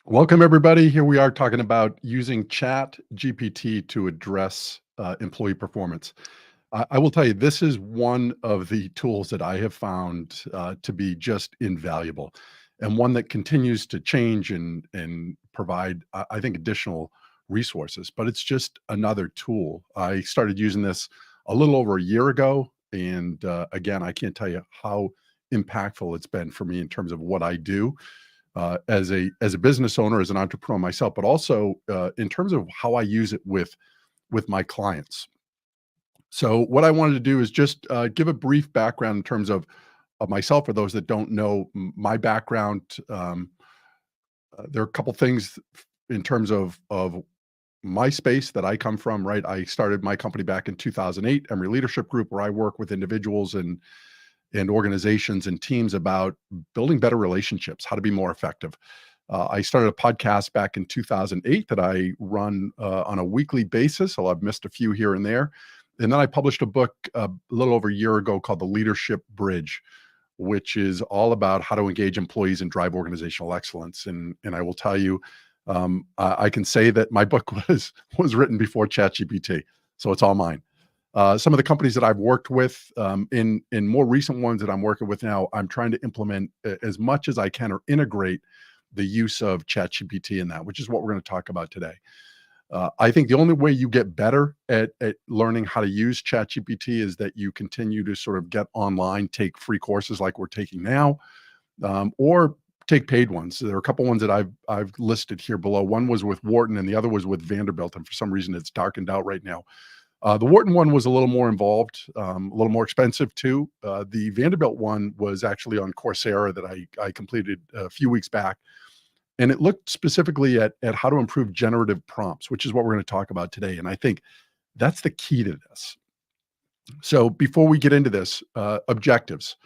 Welcome, everybody. Here we are talking about using Chat GPT to address employee performance. I will tell you, this is one of the tools that I have found to be just invaluable, and one that continues to change and provide, I think, additional resources. But it's just another tool. I started using this a little over a year ago, and again, I can't tell you how impactful it's been for me in terms of what I do as a business owner, as an entrepreneur myself, but also in terms of how I use it with my clients. So, what I wanted to do is just give a brief background in terms of myself for those that don't know my background. There are a couple things in terms of my space that I come from. Right, I started my company back in 2008, Emory Leadership Group, where I work with individuals and organizations and teams about building better relationships, how to be more effective. I started a podcast back in 2008 that I run on a weekly basis. So I've missed a few here and there. And then I published a book a little over a year ago called The Leadership Bridge, which is all about how to engage employees and drive organizational excellence. And I will tell you, I can say that my book was written before ChatGPT, so it's all mine. Some of the companies that I've worked with, in more recent ones that I'm working with now, I'm trying to implement as much as I can or integrate the use of ChatGPT in that, which is what we're going to talk about today. I think the only way you get better at learning how to use ChatGPT is that you continue to sort of get online, take free courses like we're taking now, or take paid ones. There are a couple ones that I've listed here below. One was with Wharton, and the other was with Vanderbilt, and for some reason it's darkened out right now. The Wharton one was a little more involved, a little more expensive too. The Vanderbilt one was actually on Coursera that I completed a few weeks back, and it looked specifically at how to improve generative prompts, which is what we're going to talk about today. And I think that's the key to this. So before we get into this, objectives,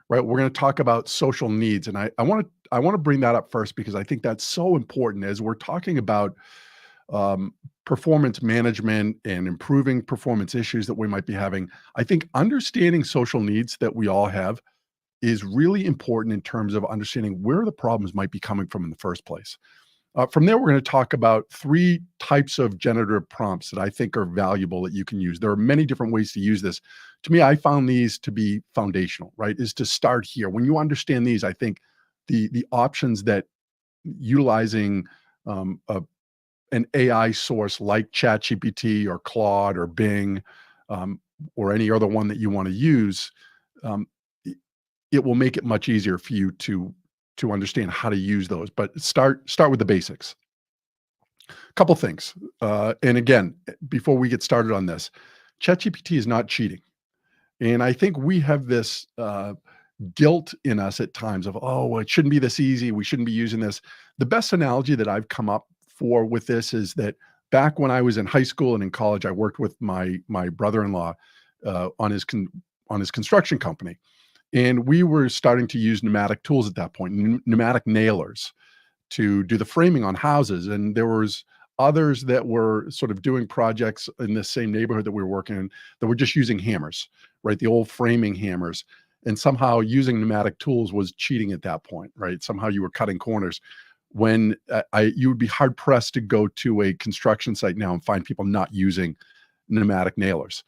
right? We're going to talk about social needs, and I want to bring that up first because I think that's so important as we're talking about performance management and improving performance issues that we might be having. I think understanding social needs that we all have is really important in terms of understanding where the problems might be coming from in the first place. From there, we're going to talk about three types of generative prompts that I think are valuable that you can use. There are many different ways to use this. To me, I found these to be foundational, right? Is to start here. When you understand these, I think the options that utilizing a an AI source like ChatGPT or Claude or Bing, or any other one that you want to use, um, it will make it much easier for you to understand how to use those. But start with the basics. A couple things, and again, before we get started on this, ChatGPT is not cheating, and I think we have this guilt in us at times of, oh, well, it shouldn't be this easy. We shouldn't be using this. The best analogy that I've come up for with this is that back when I was in high school and in college, I worked with my brother-in-law on his construction company, and we were starting to use pneumatic tools at that point, pneumatic nailers to do the framing on houses. And there was others that were sort of doing projects in the same neighborhood that we were working in that were just using hammers, right? The old framing hammers. And somehow using pneumatic tools was cheating at that point, right? Somehow you were cutting corners when you would be hard pressed to go to a construction site now and find people not using pneumatic nailers.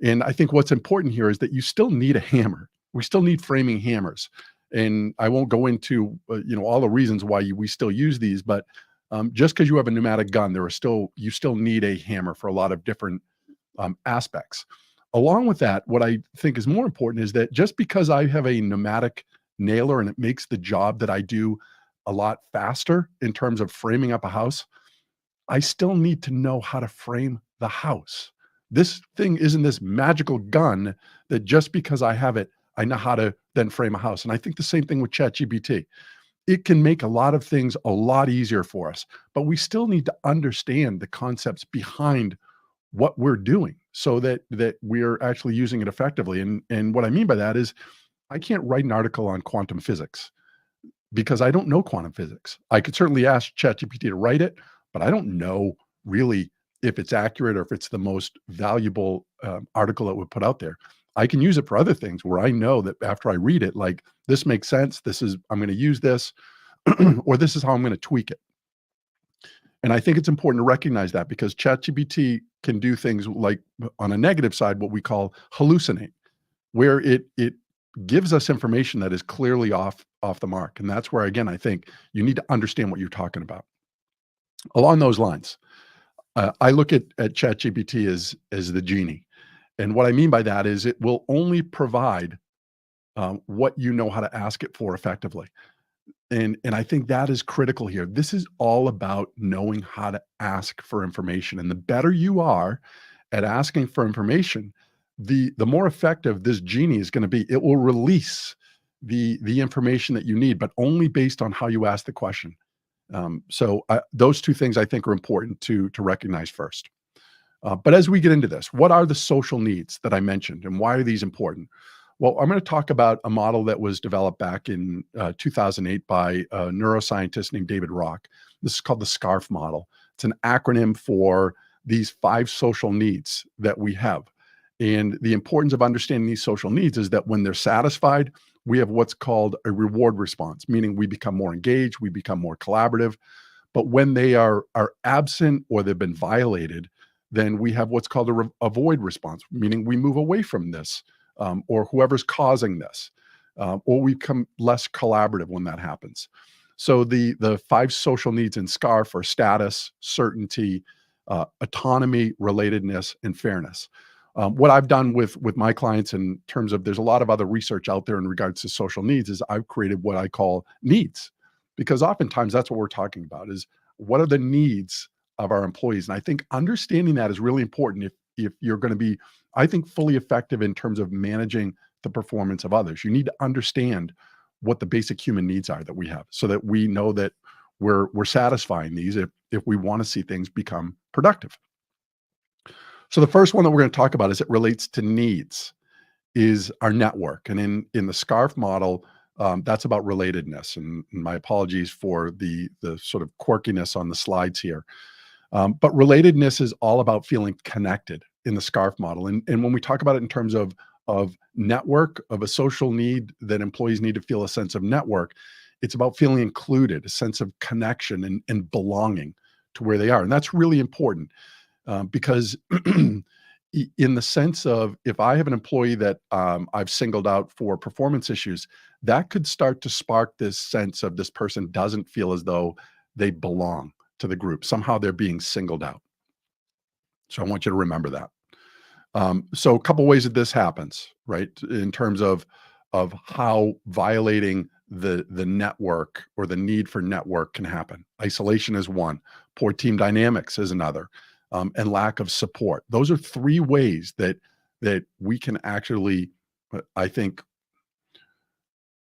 And I think what's important here is that you still need a hammer. We still need framing hammers. And I won't go into all the reasons why we still use these, but just because you have a pneumatic gun, you still need a hammer for a lot of different aspects. Along with that, what I think is more important is that just because I have a pneumatic nailer and it makes the job that I do a lot faster in terms of framing up a house, I still need to know how to frame the house. This thing isn't this magical gun that just because I have it, I know how to then frame a house. And I think the same thing with ChatGPT. It can make a lot of things a lot easier for us, but we still need to understand the concepts behind what we're doing so that we're actually using it effectively. And what I mean by that is I can't write an article on quantum physics because I don't know quantum physics. I could certainly ask ChatGPT to write it, but I don't know really if it's accurate or if it's the most valuable article that would put out there. I can use it for other things where I know that after I read it, like this makes sense. I'm going to use this, or this is how I'm going to tweak it. And I think it's important to recognize that because ChatGPT can do things like on a negative side, what we call hallucinate, where it gives us information that is clearly off the mark. And that's where again I think you need to understand what you're talking about. Along those lines, I look at ChatGPT as the genie. And what I mean by that is it will only provide what you know how to ask it for effectively. And I think that is critical here. This is all about knowing how to ask for information. And the better you are at asking for information, the more effective this genie is going to be. It will release the information that you need, but only based on how you ask the question. Those two things I think are important to recognize first. But as we get into this, what are the social needs that I mentioned and why are these important? Well, I'm going to talk about a model that was developed back in 2008 by a neuroscientist named David Rock. This is called the SCARF model. It's an acronym for these 5 social needs that we have. And the importance of understanding these social needs is that when they're satisfied, we have what's called a reward response, meaning we become more engaged, we become more collaborative. But when they are absent or they've been violated, then we have what's called a avoid response, meaning we move away from this or whoever's causing this, or we become less collaborative when that happens. So the 5 social needs in SCARF are status, certainty, autonomy, relatedness, and fairness. What I've done with my clients in terms of there's a lot of other research out there in regards to social needs is I've created what I call needs, because oftentimes that's what we're talking about is what are the needs of our employees. And I think understanding that is really important if you're going to be, I think, fully effective in terms of managing the performance of others. You need to understand what the basic human needs are that we have so that we know that we're satisfying these if we want to see things become productive. So the first one that we're going to talk about as it relates to needs is our network. And in the SCARF model, that's about relatedness. And my apologies for the sort of quirkiness on the slides here. But relatedness is all about feeling connected in the SCARF model. And when we talk about it in terms of network, of a social need that employees need to feel a sense of network, it's about feeling included, a sense of connection and belonging to where they are. And that's really important because in the sense of if I have an employee that I've singled out for performance issues, that could start to spark this sense of this person doesn't feel as though they belong to the group. Somehow they're being singled out. So I want you to remember that. So a couple ways that this happens, right? In terms of how violating the network or the need for network can happen. Isolation is one, poor team dynamics is another, and lack of support. Those are 3 ways that we can actually, I think,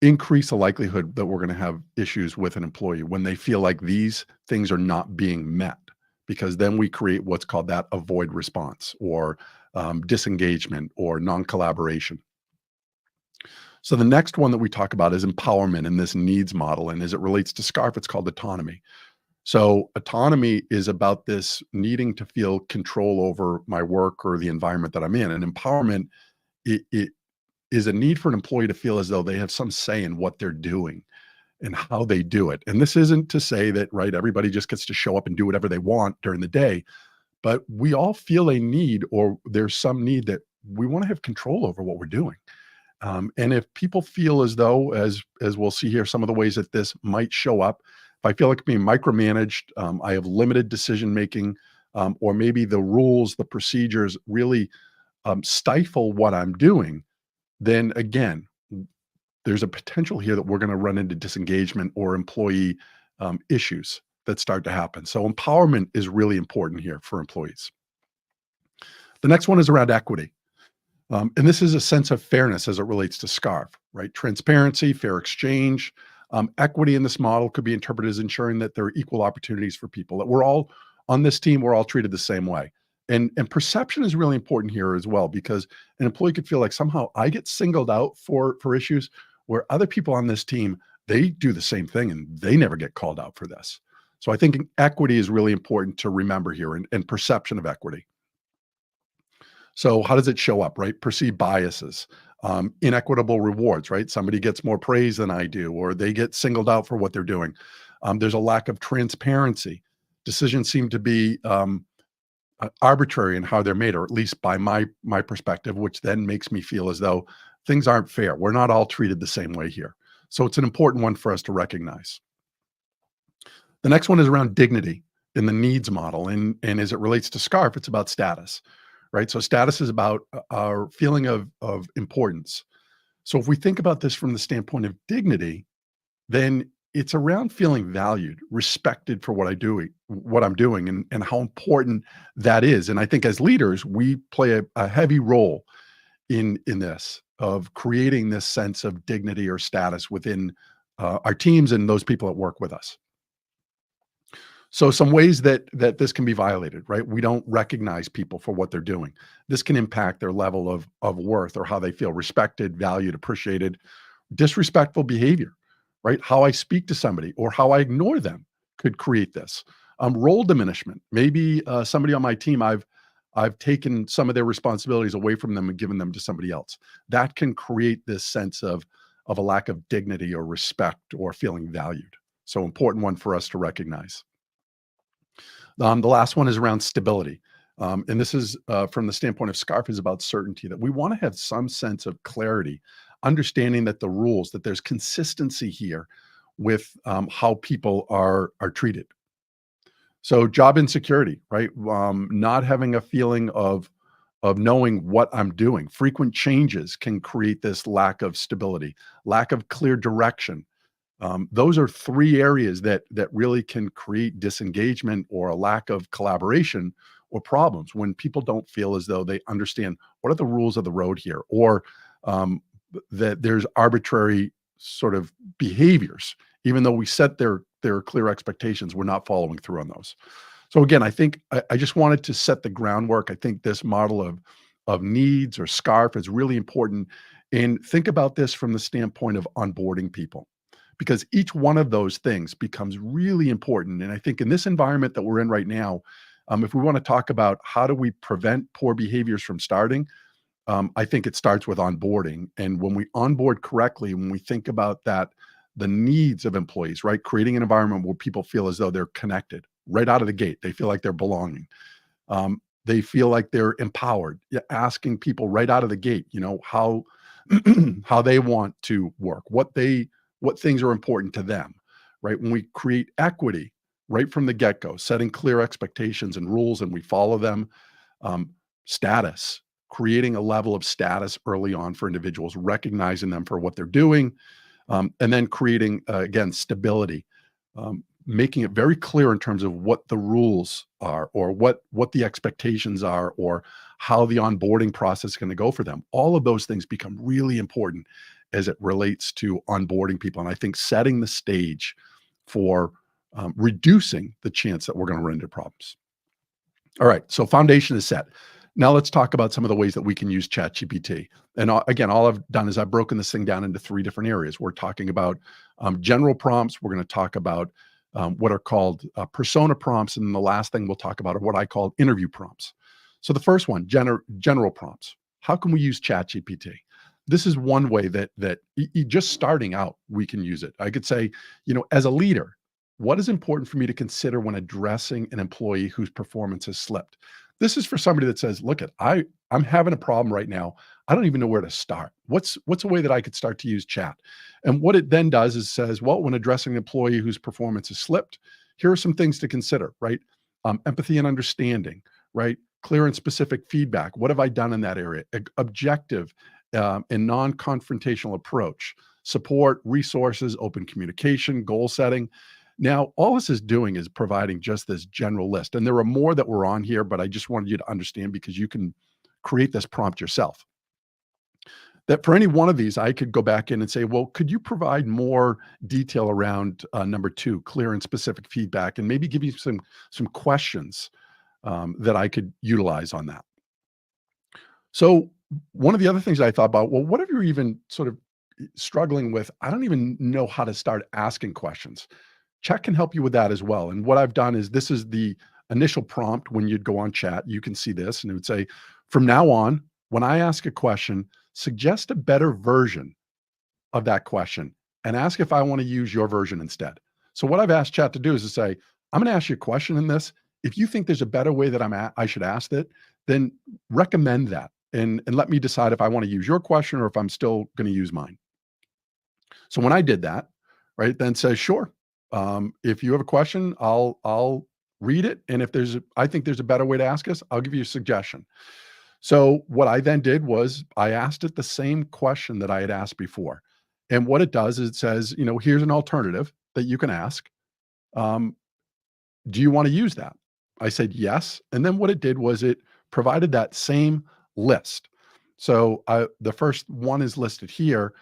increase the likelihood that we're going to have issues with an employee when they feel like these things are not being met, because then we create what's called that avoid response or disengagement or non-collaboration. So the next one that we talk about is empowerment in this needs model. And as it relates to SCARF, it's called autonomy. So autonomy is about this needing to feel control over my work or the environment that I'm in. And empowerment, it is a need for an employee to feel as though they have some say in what they're doing and how they do it. And this isn't to say that, right, everybody just gets to show up and do whatever they want during the day, but we all feel a need or there's some need that we want to have control over what we're doing. And if people feel as though, as we'll see here, some of the ways that this might show up, if I feel like being micromanaged, I have limited decision making, or maybe the rules, the procedures really stifle what I'm doing, then again, there's a potential here that we're going to run into disengagement or employee issues that start to happen. So empowerment is really important here for employees. The next one is around equity. And this is a sense of fairness as it relates to SCARF, right? Transparency, fair exchange. Equity in this model could be interpreted as ensuring that there are equal opportunities for people, that we're all on this team, we're all treated the same way. And perception is really important here as well, because an employee could feel like somehow I get singled out for issues where other people on this team, they do the same thing and they never get called out for this. So I think equity is really important to remember here and perception of equity. So how does it show up, right? Perceived biases, inequitable rewards, right? Somebody gets more praise than I do, or they get singled out for what they're doing. There's a lack of transparency, Decisions seem to be arbitrary in how they're made, or at least by my perspective, which then makes me feel as though things aren't fair. We're not all treated the same way here. So it's an important one for us to recognize. The next one is around dignity in the needs model, and as it relates to SCARF, it's about status, right? So status is about our feeling of importance. So if we think about this from the standpoint of dignity, then it's around feeling valued, respected for what I'm doing, and how important that is. And I think as leaders, we play a heavy role in this of creating this sense of dignity or status within our teams and those people that work with us. So some ways that this can be violated, right? We don't recognize people for what they're doing. This can impact their level of worth or how they feel respected, valued, appreciated. Disrespectful behavior, right? How I speak to somebody or how I ignore them could create this. Role diminishment. Maybe somebody on my team, I've taken some of their responsibilities away from them and given them to somebody else. That can create this sense of a lack of dignity or respect or feeling valued. So important one for us to recognize. The last one is around stability. And this is from the standpoint of SCARF is about certainty, that we want to have some sense of clarity, understanding that the rules, that there's consistency here with how people are treated. So job insecurity, right? Not having a feeling of knowing what I'm doing. Frequent changes can create this lack of stability, lack of clear direction. Those are three areas that really can create disengagement or a lack of collaboration or problems when people don't feel as though they understand what are the rules of the road here, or that there's arbitrary sort of behaviors, even though we set their clear expectations, we're not following through on those. So again, I think I just wanted to set the groundwork. I think this model of needs or SCARF is really important. And think about this from the standpoint of onboarding people, because each one of those things becomes really important. And I think in this environment that we're in right now, if we want to talk about how do we prevent poor behaviors from starting, I think it starts with onboarding. And when we onboard correctly, when we think about that, the needs of employees, right? Creating an environment where people feel as though they're connected right out of the gate. They feel like they're belonging. They feel like they're empowered. Yeah, asking people right out of the gate, how how they want to work, what things are important to them, right? When we create equity right from the get-go, setting clear expectations and rules, and we follow them. um, Status, creating a level of status early on for individuals, recognizing them for what they're doing, and then creating, again, stability, making it very clear in terms of what the rules are, or what the expectations are, or how the onboarding process is going to go for them. All of those things become really important as it relates to onboarding people, and I think setting the stage for reducing the chance that we're going to run into problems. All right, so foundation is set. Now let's talk about some of the ways that we can use ChatGPT. And again, all I've done is I've broken this thing down into three different areas. We're talking about general prompts. We're going to talk about what are called persona prompts, and then the last thing we'll talk about are what I call interview prompts. So the first one, general prompts. How can we use ChatGPT? This is one way that just starting out, we can use it. I could say, as a leader, what is important for me to consider when addressing an employee whose performance has slipped? This is for somebody that says, look, I'm having a problem right now. I don't even know where to start. What's a way that I could start to use chat? And what it then does is says, well, when addressing an employee whose performance has slipped, here are some things to consider, right? Empathy and understanding, right? Clear and specific feedback. What have I done in that area? Objective and non-confrontational approach, support, resources, open communication, goal setting. Now, all this is doing is providing just this general list. And there are more that were on here, but I just wanted you to understand, because you can create this prompt yourself. That for any one of these, I could go back in and say, well, could you provide more detail around number two, clear and specific feedback, and maybe give you some questions that I could utilize on that. So one of the other things I thought about, well, what if you're even sort of struggling with, I don't even know how to start asking questions. Chat can help you with that as well. And what I've done is, this is the initial prompt when you'd go on chat. You can see this, and it would say, from now on, when I ask a question, suggest a better version of that question and ask if I want to use your version instead. So what I've asked chat to do is to say, I'm going to ask you a question in this. If you think there's a better way that I should ask it, then recommend that and let me decide if I want to use your question or if I'm still going to use mine. So when I did that, right, then says, sure. If you have a question, I'll read it. And if I think there's a better way to ask us, I'll give you a suggestion. So what I then did was I asked it the same question that I had asked before. And what it does is it says, here's an alternative that you can ask. Um, do you want to use that? I said yes. And then what it did was it provided that same list. So the first one is listed here.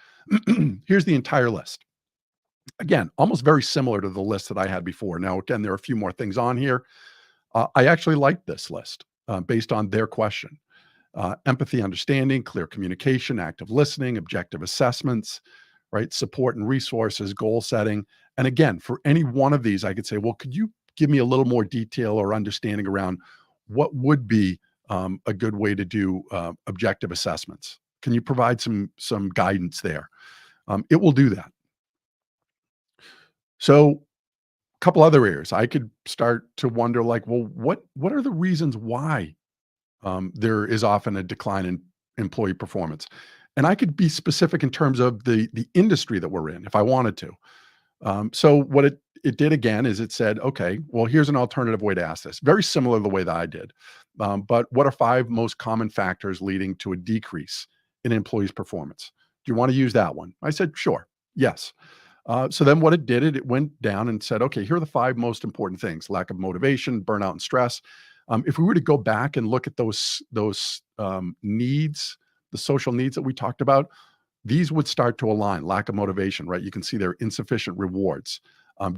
Here's the entire list. Again, almost very similar to the list that I had before. Now, again, there are a few more things on here. I actually like this list based on their question. Empathy, understanding, clear communication, active listening, objective assessments, right? Support and resources, goal setting. And again, for any one of these, I could say, well, could you give me a little more detail or understanding around what would be a good way to do objective assessments? Can you provide some guidance there? It will do that. So, a couple other areas I could start to wonder, like, well, what are the reasons why there is often a decline in employee performance? And I could be specific in terms of the industry that we're in if I wanted to. So what it did again is it said, okay, well, here's an alternative way to ask this. Very similar to the way that I did. But what are 5 most common factors leading to a decrease in employees' performance? Do you want to use that one? I said, sure. Yes. So then what it did, it went down and said, okay, here are the 5 most important things: lack of motivation, burnout, and stress. If we were to go back and look at those needs, the social needs that we talked about, these would start to align. Lack of motivation, right? You can see there insufficient rewards,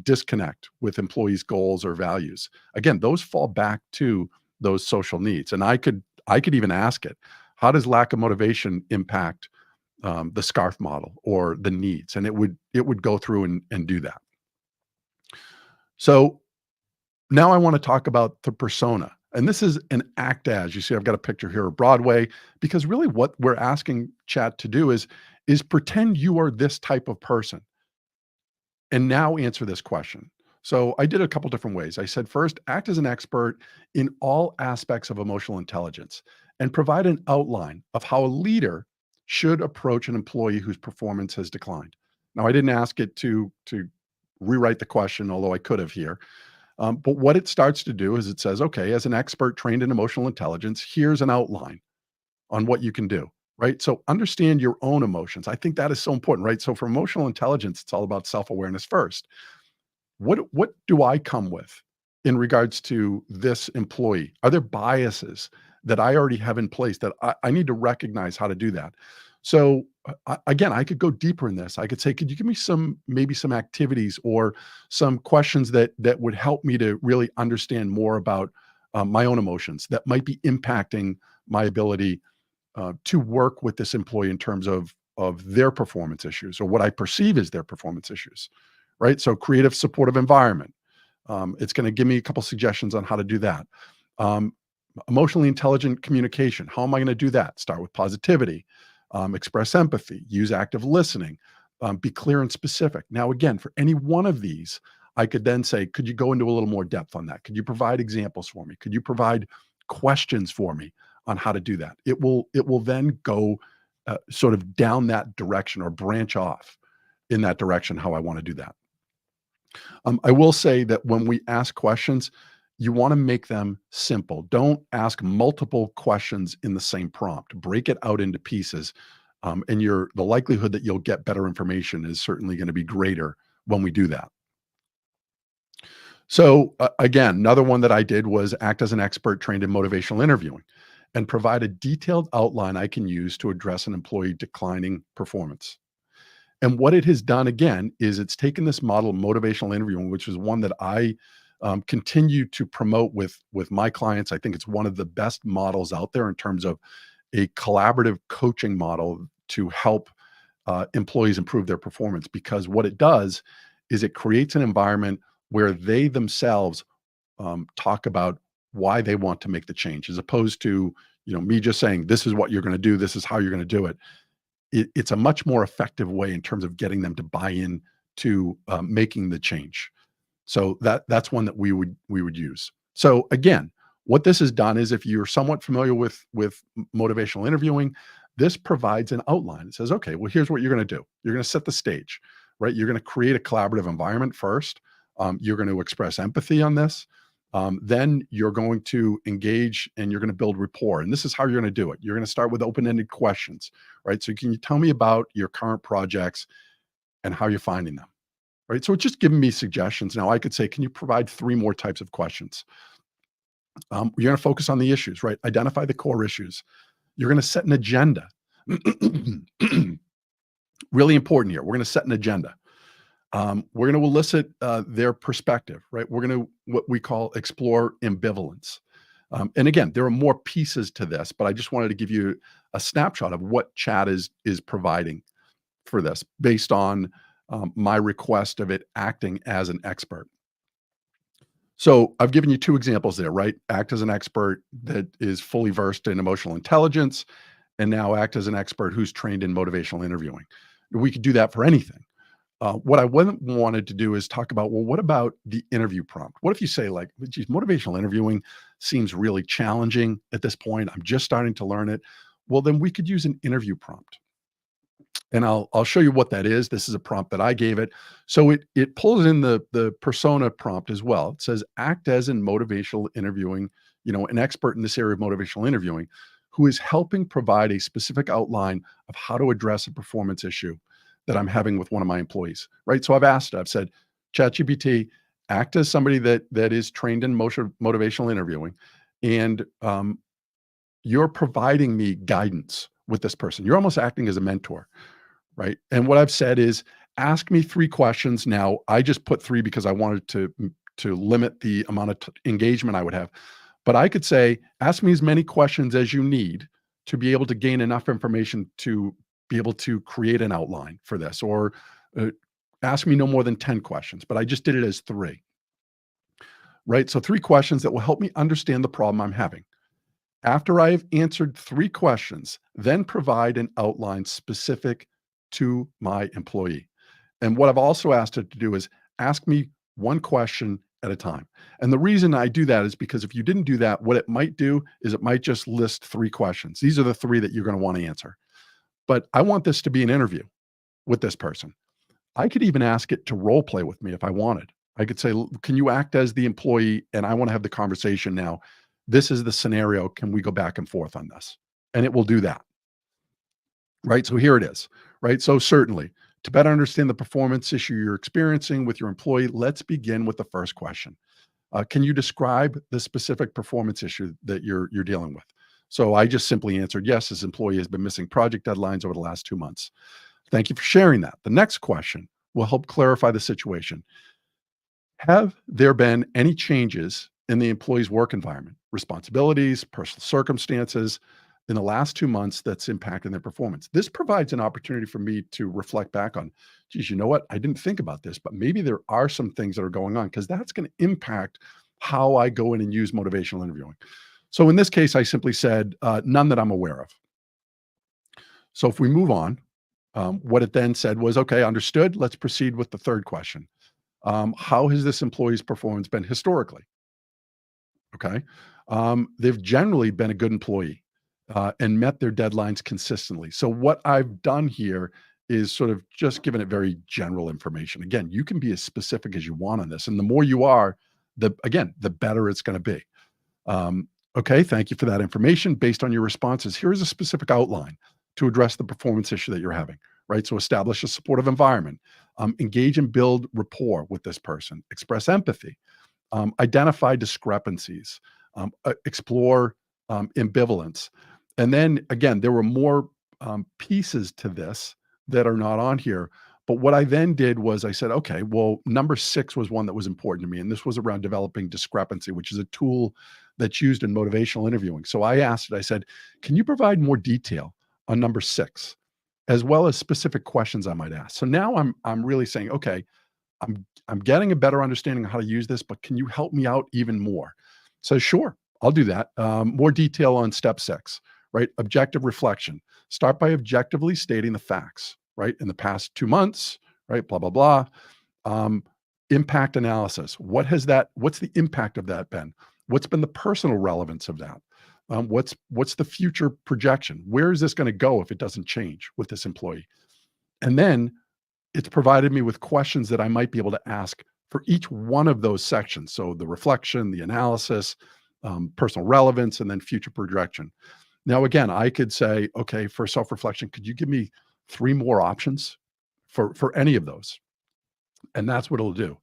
disconnect with employees' goals or values. Again, those fall back to those social needs. And I could even ask it, how does lack of motivation impact the scarf model or the needs? And it would go through and do that. So now I want to talk about the persona. And this is an act as. You see, I've got a picture here of Broadway, because really what we're asking chat to do is pretend you are this type of person and now answer this question. So I did a couple different ways. I said, first, act as an expert in all aspects of emotional intelligence and provide an outline of how a leader should approach an employee whose performance has declined. Now, I didn't ask it to rewrite the question, although I could have here. But what it starts to do is it says, okay, as an expert trained in emotional intelligence, here's an outline on what you can do, right? So understand your own emotions. I think that is so important, right? So for emotional intelligence, it's all about self-awareness first. What do I come with in regards to this employee? Are there biases that I already have in place that I need to recognize how to do that? So again, I could go deeper in this. I could say, could you give me maybe some activities or some questions that would help me to really understand more about my own emotions that might be impacting my ability to work with this employee in terms of their performance issues or what I perceive as their performance issues, right? So creative supportive environment. It's going to give me a couple suggestions on how to do that. Um, Emotionally intelligent communication. How am I going to do that? Start with positivity, express empathy, use active listening, be clear and specific. Now, again, for any one of these, I could then say, could you go into a little more depth on that? Could you provide examples for me? Could you provide questions for me on how to do that? It will then go sort of down that direction or branch off in that direction how I want to do that. I will say that when we ask questions, you want to make them simple. Don't ask multiple questions in the same prompt. Break it out into pieces, and the likelihood that you'll get better information is certainly going to be greater when we do that. So again, another one that I did was act as an expert trained in motivational interviewing and provide a detailed outline I can use to address an employee declining performance. And what it has done again is it's taken this model of motivational interviewing, which is one that I continue to promote with my clients. I think it's one of the best models out there in terms of a collaborative coaching model to help employees improve their performance. Because what it does is it creates an environment where they themselves talk about why they want to make the change, as opposed to me just saying this is what you're going to do, this is how you're going to do it. It's a much more effective way in terms of getting them to buy in to making the change. So that's one that we would use. So again, what this has done is if you're somewhat familiar with motivational interviewing, this provides an outline. It says, okay, well, here's what you're going to do. You're going to set the stage, right? You're going to create a collaborative environment first. You're going to express empathy on this. Then you're going to engage and you're going to build rapport. And this is how you're going to do it. You're going to start with open-ended questions, right? So can you tell me about your current projects and how you're finding them? Right. So it's just giving me suggestions. Now I could say, can you provide three more types of questions? You're going to focus on the issues, right? Identify the core issues. You're going to set an agenda. Really important here. We're going to set an agenda. We're going to elicit their perspective, right? We're going to what we call explore ambivalence. And again, there are more pieces to this, but I just wanted to give you a snapshot of what chat is providing for this based on my request of it acting as an expert. So I've given you two examples there, right? Act as an expert that is fully versed in emotional intelligence, and now act as an expert who's trained in motivational interviewing. We could do that for anything. What I wouldn't wanted to do is talk about, well, what about the interview prompt? What if you say like, geez, motivational interviewing seems really challenging at this point. I'm just starting to learn it. Well, then we could use an interview prompt. And I'll show you what that is. This is a prompt that I gave it. So it pulls in the persona prompt as well. It says act as in motivational interviewing, an expert in this area of motivational interviewing who is helping provide a specific outline of how to address a performance issue that I'm having with one of my employees, right? So I've said, ChatGPT, act as somebody that is trained in motivational interviewing, and you're providing me guidance with this person. You're almost acting as a mentor, right? And what I've said is, ask me three questions. Now, I just put three because I wanted to limit the amount of engagement I would have. But I could say, ask me as many questions as you need to be able to gain enough information to be able to create an outline for this, or ask me no more than 10 questions. But I just did it as three, right? So three questions that will help me understand the problem I'm having. After I have answered three questions, then provide an outline specific to my employee. And what I've also asked it to do is ask me one question at a time. And the reason I do that is because if you didn't do that, what it might do is it might just list three questions. These are the three that you're going to want to answer. But I want this to be an interview with this person. I could even ask it to role play with me if I wanted. I could say, can you act as the employee? And I want to have the conversation now. This is the scenario. Can we go back and forth on this? And it will do that. Right. So here it is. Right. So certainly to better understand the performance issue you're experiencing with your employee, let's begin with the first question. Can you describe the specific performance issue that you're dealing with? So I just simply answered, yes, this employee has been missing project deadlines over the last 2 months. Thank you for sharing that. The next question will help clarify the situation. Have there been any changes in the employee's work environment, responsibilities, personal circumstances in the last 2 months that's impacting their performance? This provides an opportunity for me to reflect back on, geez, you know what? I didn't think about this, but maybe there are some things that are going on because that's going to impact how I go in and use motivational interviewing. So in this case, I simply said, none that I'm aware of. So if we move on, what it then said was, okay, understood. Let's proceed with the third question. How has this employee's performance been historically? Okay. They've generally been a good employee and met their deadlines consistently. So what I've done here is sort of just given it very general information. Again, you can be as specific as you want on this. And the more you are, the better it's going to be. Okay, thank you for that information. Based on your responses, here is a specific outline to address the performance issue that you're having, right? So establish a supportive environment, engage and build rapport with this person, express empathy, identify discrepancies, explore ambivalence. And then again, there were more pieces to this that are not on here. But what I then did was I said, okay, well, number 6 was one that was important to me. And this was around developing discrepancy, which is a tool that's used in motivational interviewing. So I asked it, I said, can you provide more detail on number 6, as well as specific questions I might ask? So now I'm really saying, okay, I'm getting a better understanding of how to use this, but can you help me out even more? So sure, I'll do that. More detail on step 6, right? Objective reflection. Start by objectively stating the facts, right? In the past 2 months, right? Blah, blah, blah. Impact analysis. What's the impact of that been? What's been the personal relevance of that? What's the future projection? Where is this going to go if it doesn't change with this employee? And then it's provided me with questions that I might be able to ask for each one of those sections. So the reflection, the analysis, personal relevance, and then future projection. Now, again, I could say, okay, for self-reflection, could you give me three more options for any of those? And that's what it'll do.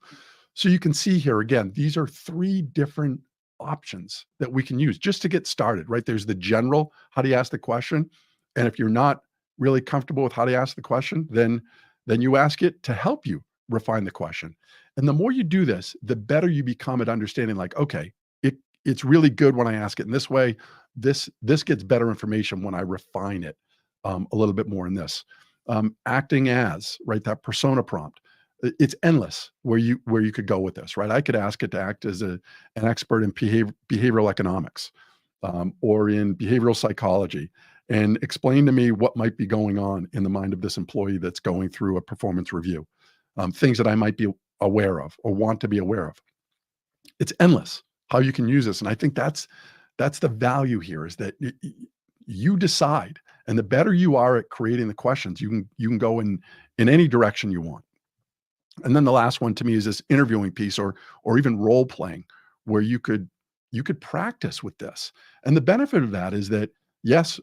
So you can see here again, these are three different options that we can use just to get started, right? There's the general, how do you ask the question? And if you're not really comfortable with how to ask the question, then you ask it to help you refine the question. And the more you do this, the better you become at understanding like, okay, it's really good when I ask it in this way. This gets better information when I refine it a little bit more in this. Acting as, right, that persona prompt. It's endless where you could go with this, right? I could ask it to act as an expert in behavioral economics or in behavioral psychology and explain to me what might be going on in the mind of this employee that's going through a performance review, things that I might be aware of or want to be aware of. It's endless how you can use this, and I think that's the value here is that you decide, and the better you are at creating the questions, you can go in any direction you want. And then the last one to me is this interviewing piece or even role playing where you could practice with this. And the benefit of that is that yes,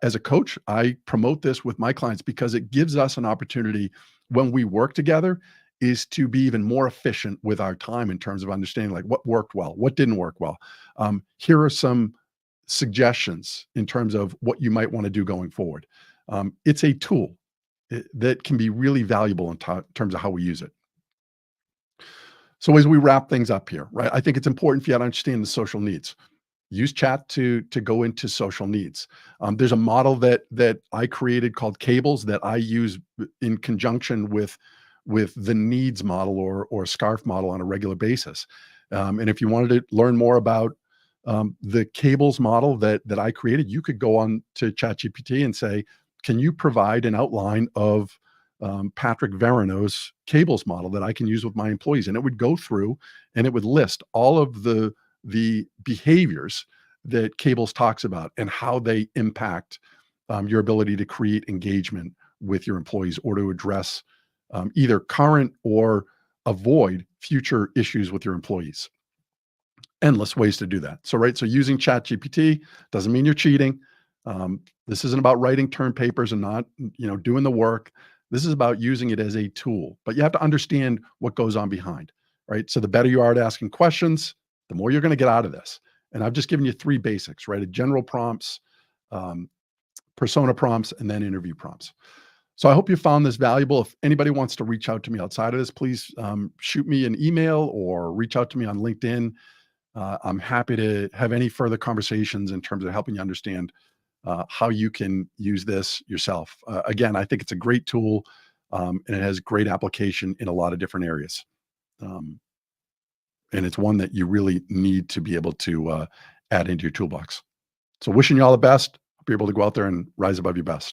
as a coach, I promote this with my clients because it gives us an opportunity when we work together is to be even more efficient with our time in terms of understanding like what worked well, what didn't work well. Here are some suggestions in terms of what you might want to do going forward. It's a tool that can be really valuable in terms of how we use it. So as we wrap things up here, right? I think it's important for you to understand the social needs. Use chat to go into social needs. There's a model that I created called Cables that I use in conjunction with the needs model or SCARF model on a regular basis. And if you wanted to learn more about the Cables model that I created, you could go on to ChatGPT and say, can you provide an outline of Patrick Verino's Cables model that I can use with my employees? And it would go through and it would list all of the behaviors that Cables talks about and how they impact your ability to create engagement with your employees or to address either current or avoid future issues with your employees. Endless ways to do that. So, right. So using ChatGPT doesn't mean you're cheating. This isn't about writing term papers and not, doing the work. This is about using it as a tool, but you have to understand what goes on behind, right? So the better you are at asking questions, the more you're going to get out of this. And I've just given you three basics, right? A general prompts, um, persona prompts, and then interview prompts. So I hope you found this valuable. If anybody wants to reach out to me outside of this, please shoot me an email or reach out to me on LinkedIn. I'm happy to have any further conversations in terms of helping you understand how you can use this yourself. Again, I think it's a great tool and it has great application in a lot of different areas. Um, and it's one that you really need to be able to add into your toolbox. So wishing you all the best. Hope you're able to go out there and rise above your best.